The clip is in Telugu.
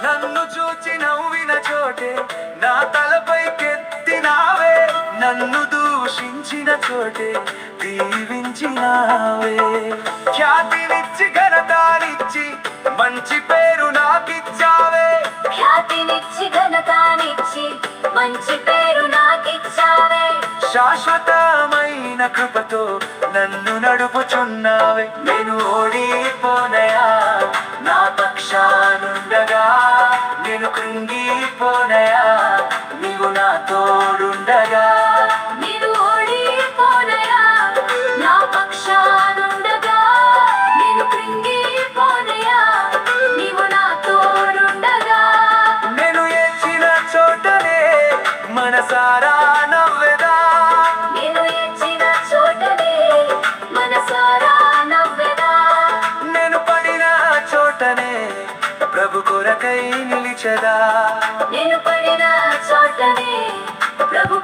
నన్ను చూచి నవ్విన చోటే నా తలపైకెత్తినావే, నన్ను దూషించిన చోటే దీవించినావే. ఖ్యాతినిచ్చి ఘనతానిచ్చి మంచి పేరు నాకిచ్చావే, ఖ్యాతినిచ్చి ఘనతానిచ్చి మంచి పేరు నాకిచ్చావే. శాశ్వతమైన కృపతో నన్ను నడుపుచున్నావే. నేను ఓడిపోనయా నా పక్షానుండగా, నేను కృంగిపోనయా నీవు నా తోడుండగా. నేను ఓడిపోనయా నా పక్షానుండగా, నేను కృంగిపోనయా నీవు నా తోడుండగా. నేను ఏడ్చిన చోటనే మనసారా నవ్వెదా, నేను ఏడ్చిన చోటనే మనసారా నవ్వెదా. నేను పడిన చోటనే ప్రభు కొరకై నిలిచెదా, నేను పడిన చోటనే ప్రభు